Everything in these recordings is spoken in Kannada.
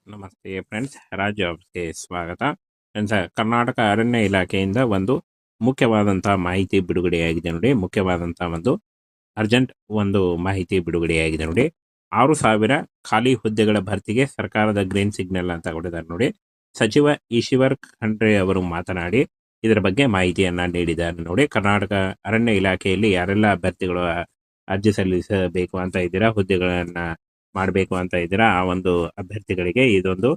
ನಮಸ್ತೆ ಫ್ರೆಂಡ್ಸ್, ರಾಜ್ ಜಾಬ್ಸ್‌ಗೆ ಸ್ವಾಗತ. ಫ್ರೆಂಡ್ಸ್, ಕರ್ನಾಟಕ ಅರಣ್ಯ ಇಲಾಖೆಯಿಂದ ಒಂದು ಮುಖ್ಯವಾದಂಥ ಮಾಹಿತಿ ಬಿಡುಗಡೆಯಾಗಿದೆ ನೋಡಿ. ಮುಖ್ಯವಾದಂಥ ಒಂದು ಅರ್ಜೆಂಟ್ ಒಂದು ಮಾಹಿತಿ ಬಿಡುಗಡೆಯಾಗಿದೆ ನೋಡಿ. 6,000 ಖಾಲಿ ಹುದ್ದೆಗಳ ಭರ್ತಿಗೆ ಸರ್ಕಾರದ ಗ್ರೀನ್ ಸಿಗ್ನಲ್ ಅಂತ ಕೊಟ್ಟಿದ್ದಾರೆ ನೋಡಿ. ಸಚಿವ ಈಶ್ವರ್ ಖಂಡ್ರೆ ಅವರು ಮಾತನಾಡಿ ಇದರ ಬಗ್ಗೆ ಮಾಹಿತಿಯನ್ನ ನೀಡಿದ್ದಾರೆ ನೋಡಿ. ಕರ್ನಾಟಕ ಅರಣ್ಯ ಇಲಾಖೆಯಲ್ಲಿ ಯಾರೆಲ್ಲ ಅಭ್ಯರ್ಥಿಗಳು ಅರ್ಜಿ ಸಲ್ಲಿಸಬೇಕು ಅಂತ ಇದ್ದೀರಾ, ಹುದ್ದೆಗಳನ್ನ ಮಾಡಬೇಕು ಅಂತ ಇದ್ದೀರಾ, ಆ ಒಂದು ಅಭ್ಯರ್ಥಿಗಳಿಗೆ ಇದೊಂದು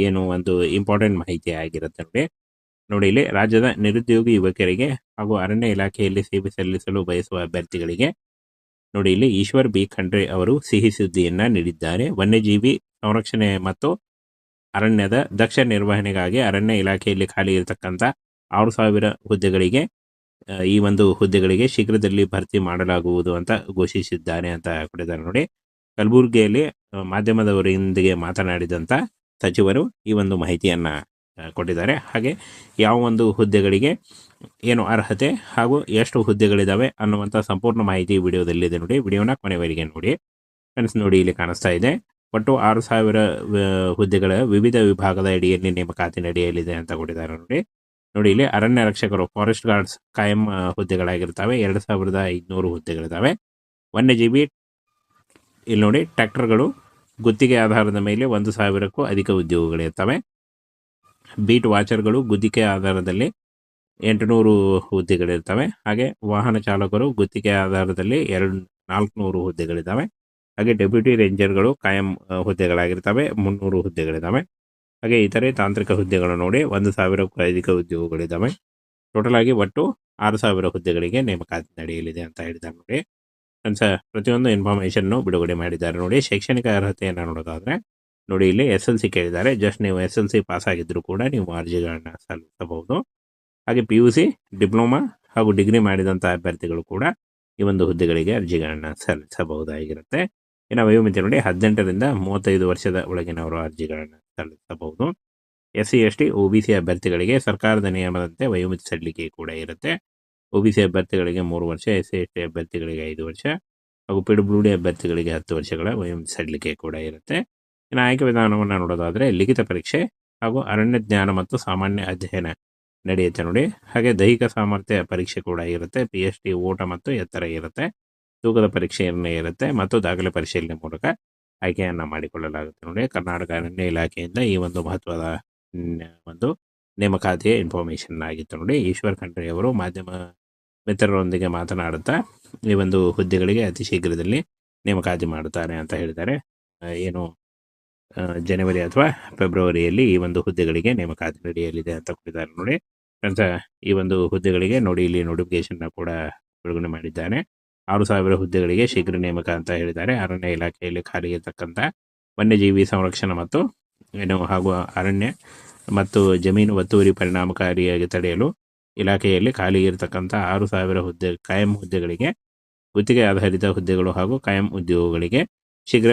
ಏನು ಒಂದು ಇಂಪಾರ್ಟೆಂಟ್ ಮಾಹಿತಿ ಆಗಿರುತ್ತೆ ನೋಡಿ. ನೋಡಿ, ಇಲ್ಲಿ ರಾಜ್ಯದ ನಿರುದ್ಯೋಗಿ ಯುವಕರಿಗೆ ಹಾಗೂ ಅರಣ್ಯ ಇಲಾಖೆಯಲ್ಲಿ ಸೇವೆ ಸಲ್ಲಿಸಲು ಬಯಸುವ ಅಭ್ಯರ್ಥಿಗಳಿಗೆ ನೋಡಿ, ಇಲ್ಲಿ ಈಶ್ವರ್ ಬಿ ಖಂಡ್ರೆ ಅವರು ಸಿಹಿ ಸುದ್ದಿಯನ್ನ ನೀಡಿದ್ದಾರೆ. ವನ್ಯಜೀವಿ ಸಂರಕ್ಷಣೆ ಮತ್ತು ಅರಣ್ಯದ ದಕ್ಷ ನಿರ್ವಹಣೆಗಾಗಿ ಅರಣ್ಯ ಇಲಾಖೆಯಲ್ಲಿ ಖಾಲಿ ಇರತಕ್ಕಂಥ 6,000 ಹುದ್ದೆಗಳಿಗೆ ಈ ಒಂದು ಹುದ್ದೆಗಳಿಗೆ ಶೀಘ್ರದಲ್ಲಿ ಭರ್ತಿ ಮಾಡಲಾಗುವುದು ಅಂತ ಘೋಷಿಸಿದ್ದಾರೆ ಅಂತ ಕೊಟ್ಟಿದ್ದಾರೆ ನೋಡಿ. ಕಲಬುರಗಿಯಲ್ಲಿ ಮಾಧ್ಯಮದವರೊಂದಿಗೆ ಮಾತನಾಡಿದಂಥ ಸಚಿವರು ಈ ಒಂದು ಮಾಹಿತಿಯನ್ನ ಕೊಟ್ಟಿದ್ದಾರೆ. ಹಾಗೆ ಯಾವ ಒಂದು ಹುದ್ದೆಗಳಿಗೆ ಏನು ಅರ್ಹತೆ ಹಾಗೂ ಎಷ್ಟು ಹುದ್ದೆಗಳಿದಾವೆ ಅನ್ನುವಂಥ ಸಂಪೂರ್ಣ ಮಾಹಿತಿ ವಿಡಿಯೋದಲ್ಲಿದೆ ನೋಡಿ. ವಿಡಿಯೋನ ಕೊನೆವರೆಗೆ ನೋಡಿ ಫ್ರೆಂಡ್ಸ್. ನೋಡಿ, ಇಲ್ಲಿ ಕಾಣಿಸ್ತಾ ಇದೆ, ಒಟ್ಟು 6,000 ಹುದ್ದೆಗಳ ವಿವಿಧ ವಿಭಾಗದ ಅಡಿಯಲ್ಲಿ ನೇಮಕಾತಿ ನಡೆಯಲಿದೆ ಅಂತ ಕೊಟ್ಟಿದ್ದಾರೆ ನೋಡಿ. ನೋಡಿ, ಇಲ್ಲಿ ಅರಣ್ಯ ರಕ್ಷಕರು, ಫಾರೆಸ್ಟ್ ಗಾರ್ಡ್ಸ್ ಕಾಯಂ ಹುದ್ದೆಗಳಾಗಿರ್ತವೆ, 2,500 ಹುದ್ದೆಗಳಿದಾವೆ. ವನ್ಯಜೀವಿ, ಇಲ್ಲಿ ನೋಡಿ, ಟ್ರ್ಯಾಕ್ಟರ್ಗಳು ಗುತ್ತಿಗೆ ಆಧಾರದ ಮೇಲೆ 1,000ಕ್ಕೂ ಅಧಿಕ ಉದ್ಯೋಗಗಳಿರ್ತವೆ. ಬೀಟ್ ವಾಚರ್ಗಳು ಗುತ್ತಿಗೆ ಆಧಾರದಲ್ಲಿ 800 ಹುದ್ದೆಗಳಿರ್ತವೆ. ಹಾಗೆ ವಾಹನ ಚಾಲಕರು ಗುತ್ತಿಗೆ ಆಧಾರದಲ್ಲಿ 400 ಹುದ್ದೆಗಳಿದ್ದಾವೆ. ಹಾಗೆ ಡೆಪ್ಯೂಟಿ ರೇಂಜರ್ಗಳು ಕಾಯಂ ಹುದ್ದೆಗಳಾಗಿರ್ತವೆ, 300 ಹುದ್ದೆಗಳಿದ್ದಾವೆ. ಹಾಗೆ ಇತರೆ ತಾಂತ್ರಿಕ ಹುದ್ದೆಗಳು ನೋಡಿ 1,000ಕ್ಕೂ ಅಧಿಕ ಉದ್ಯೋಗಗಳಿದ್ದಾವೆ. ಟೋಟಲ್ ಆಗಿ ಒಟ್ಟು 6,000 ಹುದ್ದೆಗಳಿಗೆ ನೇಮಕಾತಿ ನಡೆಯಲಿದೆ ಅಂತ ಹೇಳಿದ್ದಾರೆ ನೋಡಿ. ಫ್ರೆಂಡ್ಸ್, ಪ್ರತಿಯೊಂದು ಇನ್ಫಾರ್ಮೇಷನ್ನು ಬಿಡುಗಡೆ ಮಾಡಿದ್ದಾರೆ ನೋಡಿ. ಶೈಕ್ಷಣಿಕ ಅರ್ಹತೆಯನ್ನು ನೋಡೋದಾದ್ರೆ ನೋಡಿ, ಇಲ್ಲಿ SLC ಕೇಳಿದ್ದಾರೆ. ಜಸ್ಟ್ ನೀವು SLC ಪಾಸ್ ಆಗಿದ್ರು ಕೂಡ ನೀವು ಅರ್ಜಿಗಳನ್ನ ಸಲ್ಲಿಸಬಹುದು. ಹಾಗೆ PUC, ಡಿಪ್ಲೊಮಾ ಹಾಗೂ ಡಿಗ್ರಿ ಮಾಡಿದಂಥ ಅಭ್ಯರ್ಥಿಗಳು ಕೂಡ ಈ ಒಂದು ಹುದ್ದೆಗಳಿಗೆ ಅರ್ಜಿಗಳನ್ನ ಸಲ್ಲಿಸಬಹುದಾಗಿರುತ್ತೆ. ಇನ್ನು ವಯೋಮಿತಿ ನೋಡಿ, 18ರಿಂದ 35 ವರ್ಷದ ಒಳಗಿನವರು ಅರ್ಜಿಗಳನ್ನು ಸಲ್ಲಿಸಬಹುದು. SC ST OBC ಅಭ್ಯರ್ಥಿಗಳಿಗೆ ಸರ್ಕಾರದ ನಿಯಮದಂತೆ ವಯೋಮಿತಿ ಸಡಿಲಿಕೆ ಕೂಡ ಇರುತ್ತೆ. OBC ಅಭ್ಯರ್ಥಿಗಳಿಗೆ 3 ವರ್ಷ, SC ST ಅಭ್ಯರ್ಥಿಗಳಿಗೆ 5 ವರ್ಷ ಹಾಗೂ PWD ಅಭ್ಯರ್ಥಿಗಳಿಗೆ 10 ವರ್ಷಗಳ ವಯೋಮಿತಿ ಸಡಿಲಿಕೆ ಕೂಡ ಇರುತ್ತೆ. ಇನ್ನು ಆಯ್ಕೆ ವಿಧಾನವನ್ನು ನೋಡೋದಾದ್ರೆ ಲಿಖಿತ ಪರೀಕ್ಷೆ ಹಾಗೂ ಅರಣ್ಯ ಜ್ಞಾನ ಮತ್ತು ಸಾಮಾನ್ಯ ಅಧ್ಯಯನ ನಡೆಯುತ್ತೆ ನೋಡಿ. ಹಾಗೆ ದೈಹಿಕ ಸಾಮರ್ಥ್ಯ ಪರೀಕ್ಷೆ ಕೂಡ ಇರುತ್ತೆ. PST ಓಟ ಮತ್ತು ಎತ್ತರ ಇರುತ್ತೆ. ತೂಕದ ಪರೀಕ್ಷೆಯನ್ನೇ ಇರುತ್ತೆ ಮತ್ತು ದಾಖಲೆ ಪರಿಶೀಲನೆ ಮೂಲಕ ಆಯ್ಕೆಯನ್ನ ಮಾಡಿಕೊಳ್ಳಲಾಗುತ್ತೆ ನೋಡಿ. ಕರ್ನಾಟಕ ಅರಣ್ಯ ಇಲಾಖೆಯಿಂದ ಈ ಒಂದು ಮಹತ್ವದ ಒಂದು ನೇಮಕಾತಿಯ ಇನ್ಫಾರ್ಮೇಶನ್ ಆಗಿತ್ತು ನೋಡಿ. ಈಶ್ವರ್ ಖಂಡ್ರೆ ಅವರು ಮಾಧ್ಯಮ ಮಿತ್ರರೊಂದಿಗೆ ಮಾತನಾಡುತ್ತಾ ಈ ಒಂದು ಹುದ್ದೆಗಳಿಗೆ ಅತಿ ಶೀಘ್ರದಲ್ಲಿ ನೇಮಕಾತಿ ಮಾಡುತ್ತಾರೆ ಅಂತ ಹೇಳಿದ್ದಾರೆ. ಏನು ಜನವರಿ ಅಥವಾ ಫೆಬ್ರವರಿಯಲ್ಲಿ ಈ ಒಂದು ಹುದ್ದೆಗಳಿಗೆ ನೇಮಕಾತಿ ನಡೆಯಲಿದೆ ಅಂತ ಕೊಟ್ಟಿದ್ದಾರೆ ನೋಡಿ. ಫ್ರೆಂಡ್ಸ್, ಈ ಒಂದು ಹುದ್ದೆಗಳಿಗೆ ನೋಡಿ, ಇಲ್ಲಿ ನೋಟಿಫಿಕೇಶನ್ ಕೂಡ ಬಿಡುಗಡೆ ಮಾಡಿದ್ದಾನೆ. 6,000 ಹುದ್ದೆಗಳಿಗೆ ಶೀಘ್ರ ನೇಮಕ ಅಂತ ಹೇಳಿದ್ದಾರೆ. ಅರಣ್ಯ ಇಲಾಖೆಯಲ್ಲಿ ಖಾಲಿ ಇರತಕ್ಕಂಥ ವನ್ಯಜೀವಿ ಸಂರಕ್ಷಣೆ ಮತ್ತು ಹಾಗೂ ಅರಣ್ಯ ಮತ್ತು ಜಮೀನು ಒತ್ತುವರಿ ಪರಿಣಾಮಕಾರಿಯಾಗಿ ತಡೆಯಲು ಇಲಾಖೆಯಲ್ಲಿ ಖಾಲಿ ಇರತಕ್ಕಂಥ 6,000 ಹುದ್ದೆ ಕಾಯಂ ಹುದ್ದೆಗಳಿಗೆ ಗುತ್ತಿಗೆ ಆಧಾರಿತ ಹುದ್ದೆಗಳು ಹಾಗೂ ಕಾಯಂ ಉದ್ಯೋಗಗಳಿಗೆ ಶೀಘ್ರ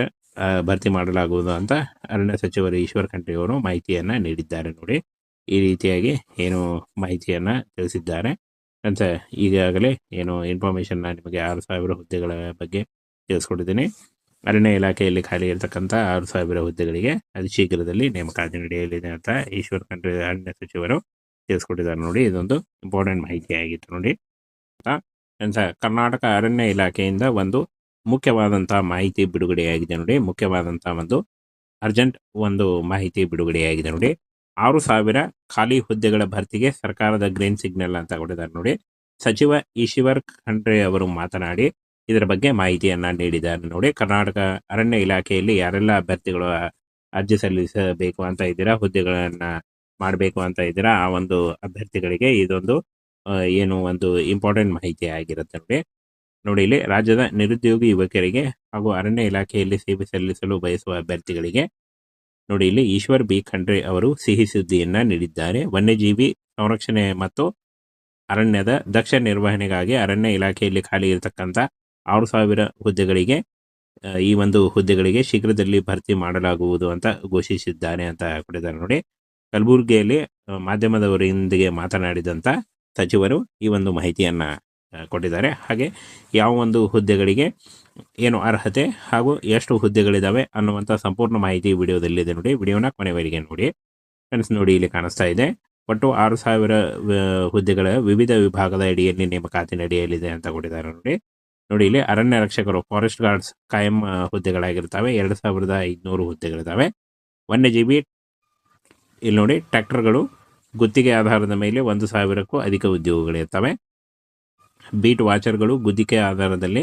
ಭರ್ತಿ ಮಾಡಲಾಗುವುದು ಅಂತ ಅರಣ್ಯ ಸಚಿವರು ಈಶ್ವರ್ ಖಂಡ್ರೆ ಅವರು ಮಾಹಿತಿಯನ್ನ ನೀಡಿದ್ದಾರೆ ನೋಡಿ. ಈ ರೀತಿಯಾಗಿ ಏನು ಮಾಹಿತಿಯನ್ನ ತಿಳಿಸಿದ್ದಾರೆ ಅಂತ ಈಗಾಗಲೇ ಏನು ಇನ್ಫಾರ್ಮೇಶನ್ ನಿಮಗೆ 6,000 ಹುದ್ದೆಗಳ ಬಗ್ಗೆ ತಿಳಿಸ್ಕೊಟ್ಟಿದ್ದೀನಿ. ಅರಣ್ಯ ಇಲಾಖೆಯಲ್ಲಿ ಖಾಲಿ ಇರತಕ್ಕಂಥ 6,000 ಹುದ್ದೆಗಳಿಗೆ ಅತಿ ಶೀಘ್ರದಲ್ಲಿ ನೇಮಕಾತಿ ನಡೆಯಲಿದೆ ಅಂತ ಈಶ್ವರ್ ಖಂಡ್ರೆ ಅರಣ್ಯ ಸಚಿವರು ತಿಳಿಸ್ಕೊಟ್ಟಿದ್ದಾರೆ ನೋಡಿ. ಇದೊಂದು ಇಂಪಾರ್ಟೆಂಟ್ ಮಾಹಿತಿ ಆಗಿತ್ತು ನೋಡಿ. ಕರ್ನಾಟಕ ಅರಣ್ಯ ಇಲಾಖೆಯಿಂದ ಒಂದು ಮುಖ್ಯವಾದಂಥ ಮಾಹಿತಿ ಬಿಡುಗಡೆಯಾಗಿದೆ ನೋಡಿ. ಮುಖ್ಯವಾದಂಥ ಒಂದು ಅರ್ಜೆಂಟ್ ಒಂದು ಮಾಹಿತಿ ಬಿಡುಗಡೆಯಾಗಿದೆ ನೋಡಿ. 6,000 ಖಾಲಿ ಹುದ್ದೆಗಳ ಭರ್ತಿಗೆ ಸರ್ಕಾರದ ಗ್ರೀನ್ ಸಿಗ್ನಲ್ ಅಂತ ಕೊಟ್ಟಿದ್ದಾರೆ ನೋಡಿ. ಸಚಿವ ಈಶ್ವರ್ ಖಂಡ್ರೆ ಅವರು ಮಾತನಾಡಿ ಇದರ ಬಗ್ಗೆ ಮಾಹಿತಿಯನ್ನ ನೀಡಿದ್ದಾರೆ ನೋಡಿ. ಕರ್ನಾಟಕ ಅರಣ್ಯ ಇಲಾಖೆಯಲ್ಲಿ ಯಾರೆಲ್ಲ ಅಭ್ಯರ್ಥಿಗಳು ಅರ್ಜಿ ಸಲ್ಲಿಸಬೇಕು ಅಂತ ಇದ್ದೀರಾ, ಹುದ್ದೆಗಳನ್ನ ಮಾಡಬೇಕು ಅಂತ ಇದ್ದೀರಾ, ಆ ಒಂದು ಅಭ್ಯರ್ಥಿಗಳಿಗೆ ಇದೊಂದು ಏನು ಒಂದು ಇಂಪಾರ್ಟೆಂಟ್ ಮಾಹಿತಿ ಆಗಿರುತ್ತೆ ನೋಡಿ. ನೋಡಿ, ಇಲ್ಲಿ ರಾಜ್ಯದ ನಿರುದ್ಯೋಗಿ ಯುವಕರಿಗೆ ಹಾಗೂ ಅರಣ್ಯ ಇಲಾಖೆಯಲ್ಲಿ ಸೇವೆ ಸಲ್ಲಿಸಲು ಬಯಸುವ ಅಭ್ಯರ್ಥಿಗಳಿಗೆ ನೋಡಿ, ಇಲ್ಲಿ ಈಶ್ವರ್ ಬಿ ಖಂಡ್ರೆ ಅವರು ಸಿಹಿ ಸುದ್ದಿಯನ್ನ ನೀಡಿದ್ದಾರೆ. ವನ್ಯಜೀವಿ ಸಂರಕ್ಷಣೆ ಮತ್ತು ಅರಣ್ಯದ ದಕ್ಷ ನಿರ್ವಹಣೆಗಾಗಿ ಅರಣ್ಯ ಇಲಾಖೆಯಲ್ಲಿ ಖಾಲಿ ಇರತಕ್ಕಂಥ 6,000 ಹುದ್ದೆಗಳಿಗೆ ಈ ಒಂದು ಹುದ್ದೆಗಳಿಗೆ ಶೀಘ್ರದಲ್ಲಿ ಭರ್ತಿ ಮಾಡಲಾಗುವುದು ಅಂತ ಘೋಷಿಸಿದ್ದಾರೆ ಅಂತ ಕೊಟ್ಟಿದ್ದಾರೆ ನೋಡಿ. ಕಲಬುರಗಿಯಲ್ಲಿ ಮಾಧ್ಯಮದವರೊಂದಿಗೆ ಮಾತನಾಡಿದಂಥ ಸಚಿವರು ಈ ಒಂದು ಮಾಹಿತಿಯನ್ನ ಕೊಟ್ಟಿದ್ದಾರೆ. ಹಾಗೆ ಯಾವ ಒಂದು ಹುದ್ದೆಗಳಿಗೆ ಏನು ಅರ್ಹತೆ ಹಾಗೂ ಎಷ್ಟು ಹುದ್ದೆಗಳಿದ್ದಾವೆ ಅನ್ನುವಂಥ ಸಂಪೂರ್ಣ ಮಾಹಿತಿ ವಿಡಿಯೋದಲ್ಲಿದೆ ನೋಡಿ. ವಿಡಿಯೋನ ಕೊನೆವರೆಗೆ ನೋಡಿ ಫ್ರೆಂಡ್ಸ್. ನೋಡಿ ಇಲ್ಲಿ ಕಾಣಿಸ್ತಾ ಇದೆ, ಒಟ್ಟು 6,000 ಹುದ್ದೆಗಳ ವಿವಿಧ ವಿಭಾಗದ ಅಡಿಯಲ್ಲಿ ನೇಮಕಾತಿ ನಡೆಯಲಿದೆ ಅಂತ ಕೊಟ್ಟಿದ್ದಾರೆ ನೋಡಿ. ನೋಡಿ ಇಲ್ಲಿ ಅರಣ್ಯ ರಕ್ಷಕರು ಫಾರೆಸ್ಟ್ ಗಾರ್ಡ್ಸ್ ಕಾಯಂ ಹುದ್ದೆಗಳಾಗಿರ್ತವೆ, 2,500 ಹುದ್ದೆಗಳಿದ್ದಾವೆ. ವನ್ಯಜೀವಿ ಇಲ್ಲಿ ನೋಡಿ ಟ್ರ್ಯಾಕ್ಟರ್ಗಳು ಗುತ್ತಿಗೆ ಆಧಾರದ ಮೇಲೆ 1,000ಕ್ಕೂ ಅಧಿಕ ಉದ್ಯೋಗಗಳಿರ್ತವೆ. ಬೀಟ್ ವಾಚರ್ಗಳು ಗುತ್ತಿಗೆ ಆಧಾರದಲ್ಲಿ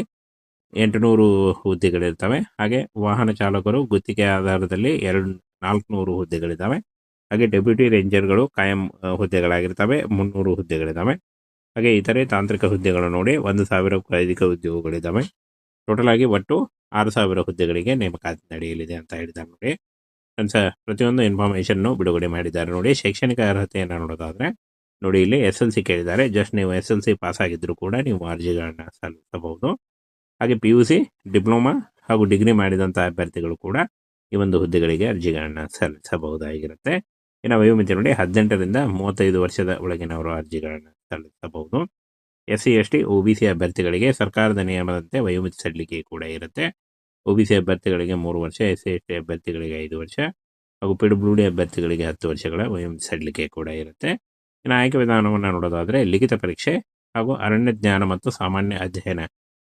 800 ಹುದ್ದೆಗಳಿರ್ತವೆ. ಹಾಗೆ ವಾಹನ ಚಾಲಕರು ಗುತ್ತಿಗೆ ಆಧಾರದಲ್ಲಿ 400 ಹುದ್ದೆಗಳಿದ್ದಾವೆ. ಹಾಗೆ ಡೆಪ್ಯೂಟಿ ರೇಂಜರ್ಗಳು ಕಾಯಂ ಹುದ್ದೆಗಳಾಗಿರ್ತವೆ, 300 ಹುದ್ದೆಗಳಿದ್ದಾವೆ. ಹಾಗೆ ಇತರೆ ತಾಂತ್ರಿಕ ಹುದ್ದೆಗಳು ನೋಡಿ 1,000ಕ್ಕೂ ಅಧಿಕ ಉದ್ಯೋಗಗಳಿದ್ದಾವೆ. ಟೋಟಲ್ ಆಗಿ ಒಟ್ಟು 6,000 ಹುದ್ದೆಗಳಿಗೆ ನೇಮಕಾತಿ ನಡೆಯಲಿದೆ ಅಂತ ಹೇಳಿದ್ದಾರೆ ನೋಡಿ. ಫ್ರೆಂಡ್ಸ್, ಪ್ರತಿಯೊಂದು ಇನ್ಫಾರ್ಮೇಷನ್ನು ಬಿಡುಗಡೆ ಮಾಡಿದ್ದಾರೆ ನೋಡಿ. ಶೈಕ್ಷಣಿಕ ಅರ್ಹತೆಯನ್ನು ನೋಡೋದಾದರೆ ನೋಡಿ ಇಲ್ಲಿ SLC ಕೇಳಿದ್ದಾರೆ. ಜಸ್ಟ್ ನೀವು SLC ಪಾಸ್ ಆಗಿದ್ದರೂ ಕೂಡ ನೀವು ಅರ್ಜಿಗಳನ್ನು ಸಲ್ಲಿಸಬಹುದು. ಹಾಗೆ PUC, ಡಿಪ್ಲೊಮಾ ಹಾಗೂ ಡಿಗ್ರಿ ಮಾಡಿದಂಥ ಅಭ್ಯರ್ಥಿಗಳು ಕೂಡ ಈ ಒಂದು ಹುದ್ದೆಗಳಿಗೆ ಅರ್ಜಿಗಳನ್ನು ಸಲ್ಲಿಸಬಹುದಾಗಿರುತ್ತೆ. ಇನ್ನು ವಯೋಮಿತಿ ನೋಡಿ 18ರಿಂದ 35 ವರ್ಷದ ಒಳಗಿನವರು ಅರ್ಜಿಗಳನ್ನು ಸಲ್ಲಿಸಬಹುದು. SC ST OBC ಅಭ್ಯರ್ಥಿಗಳಿಗೆ ಸರ್ಕಾರದ ನಿಯಮದಂತೆ ವಯೋಮಿತಿ ಸಡಿಲಿಕೆ ಕೂಡ ಇರುತ್ತೆ. OBC ಅಭ್ಯರ್ಥಿಗಳಿಗೆ 3 ವರ್ಷ, SC ST ಅಭ್ಯರ್ಥಿಗಳಿಗೆ 5 ವರ್ಷ ಹಾಗೂ PWD ಅಭ್ಯರ್ಥಿಗಳಿಗೆ 10 ವರ್ಷಗಳ ವಯೋಮಿತಿ ಸಡಿಲಿಕೆ ಕೂಡ ಇರುತ್ತೆ. ಇನ್ನು ಆಯ್ಕೆ ವಿಧಾನವನ್ನು ನೋಡೋದಾದರೆ ಲಿಖಿತ ಪರೀಕ್ಷೆ ಹಾಗೂ ಅರಣ್ಯ ಜ್ಞಾನ ಮತ್ತು ಸಾಮಾನ್ಯ ಅಧ್ಯಯನ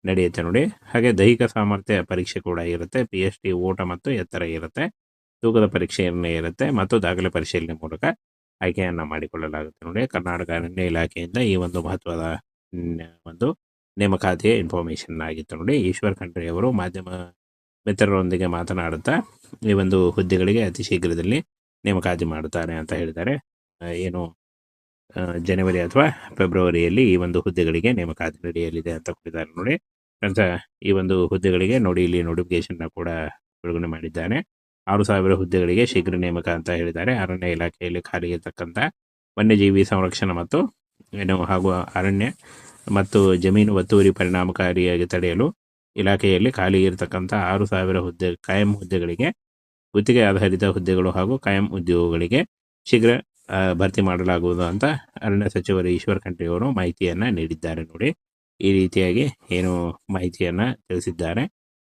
ನಡೆಯುತ್ತೆ ನೋಡಿ. ಹಾಗೆ ದೈಹಿಕ ಸಾಮರ್ಥ್ಯ ಪರೀಕ್ಷೆ ಕೂಡ ಇರುತ್ತೆ. PST ಓಟ ಮತ್ತು ಎತ್ತರ ಇರುತ್ತೆ. ತೂಕದ ಪರೀಕ್ಷೆಯನ್ನೇ ಇರುತ್ತೆ ಮತ್ತು ದಾಖಲೆ ಪರಿಶೀಲನೆ ಮೂಲಕ ಆಯ್ಕೆಯನ್ನು ಮಾಡಿಕೊಳ್ಳಲಾಗುತ್ತೆ ನೋಡಿ. ಕರ್ನಾಟಕ ಅರಣ್ಯ ಇಲಾಖೆಯಿಂದ ಈ ಒಂದು ಮಹತ್ವದ ಒಂದು ನೇಮಕಾತಿಯ ಇನ್ಫಾರ್ಮೇಷನ್ ಆಗಿತ್ತು ನೋಡಿ. ಈಶ್ವರ್ ಖಂಡ್ರೆ ಅವರು ಮಾಧ್ಯಮ ಮಿತ್ರರೊಂದಿಗೆ ಮಾತನಾಡುತ್ತಾ ಈ ಒಂದು ಹುದ್ದೆಗಳಿಗೆ ಅತಿ ಶೀಘ್ರದಲ್ಲಿ ನೇಮಕಾತಿ ಮಾಡುತ್ತಾರೆ ಅಂತ ಹೇಳಿದ್ದಾರೆ. ಏನು ಜನವರಿ ಅಥವಾ ಫೆಬ್ರವರಿಯಲ್ಲಿ ಈ ಒಂದು ಹುದ್ದೆಗಳಿಗೆ ನೇಮಕಾತಿ ನಡೆಯಲಿದೆ ಅಂತ ಕೊಟ್ಟಿದ್ದಾರೆ ನೋಡಿ. ಫ್ರೆಂಡ್ಸ್, ಈ ಒಂದು ಹುದ್ದೆಗಳಿಗೆ ನೋಡಿ ಇಲ್ಲಿ ನೋಟಿಫಿಕೇಶನ್ನ ಕೂಡ ಬಿಡುಗಡೆ ಮಾಡಿದ್ದಾನೆ. 6,000 ಹುದ್ದೆಗಳಿಗೆ ಶೀಘ್ರ ನೇಮಕ ಅಂತ ಹೇಳಿದ್ದಾರೆ. ಅರಣ್ಯ ಇಲಾಖೆಯಲ್ಲಿ ಖಾಲಿ ಇರತಕ್ಕಂಥ ವನ್ಯಜೀವಿ ಸಂರಕ್ಷಣೆ ಮತ್ತು ಹಾಗೂ ಅರಣ್ಯ ಮತ್ತು ಜಮೀನು ಒತ್ತುವರಿ ಪರಿಣಾಮಕಾರಿಯಾಗಿ ತಡೆಯಲು ಇಲಾಖೆಯಲ್ಲಿ ಖಾಲಿ ಇರತಕ್ಕಂಥ 6,000 ಕಾಯಂ ಹುದ್ದೆಗಳಿಗೆ ಗುತ್ತಿಗೆ ಆಧಾರಿತ ಹುದ್ದೆಗಳು ಹಾಗೂ ಕಾಯಂ ಉದ್ಯೋಗಗಳಿಗೆ ಶೀಘ್ರ ಭರ್ತಿ ಮಾಡಲಾಗುವುದು ಅಂತ ಅರಣ್ಯ ಸಚಿವರು ಈಶ್ವರ್ ಖಂಡ್ರೆ ಅವರು ಮಾಹಿತಿಯನ್ನು ನೀಡಿದ್ದಾರೆ ನೋಡಿ. ಈ ರೀತಿಯಾಗಿ ಏನು ಮಾಹಿತಿಯನ್ನು ತಿಳಿಸಿದ್ದಾರೆ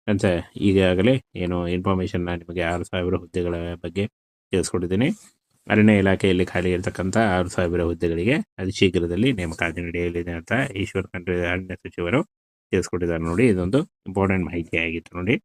ಅಂತ ಈಗಾಗಲೇ ಏನು ಇನ್ಫಾರ್ಮೇಷನ್ನ ನಿಮಗೆ 6,000 ಹುದ್ದೆಗಳ ಬಗ್ಗೆ ತಿಳಿಸ್ಕೊಟ್ಟಿದ್ದೀನಿ. ಅರಣ್ಯ ಇಲಾಖೆಯಲ್ಲಿ ಖಾಲಿ ಇರತಕ್ಕಂಥ 6,000 ಹುದ್ದೆಗಳಿಗೆ ಅತಿ ಶೀಘ್ರದಲ್ಲಿ ನೇಮಕಾತಿ ನಡೆಯಲಿದೆ ಅಂತ ಈಶ್ವರ್ ಖಂಡ್ರೆ ಅರಣ್ಯ ಸಚಿವರು ತಿಳಿಸ್ಕೊಟ್ಟಿದ್ದಾರೆ ನೋಡಿ. ಇದೊಂದು ಇಂಪಾರ್ಟೆಂಟ್ ಮಾಹಿತಿ ಆಗಿತ್ತು ನೋಡಿ.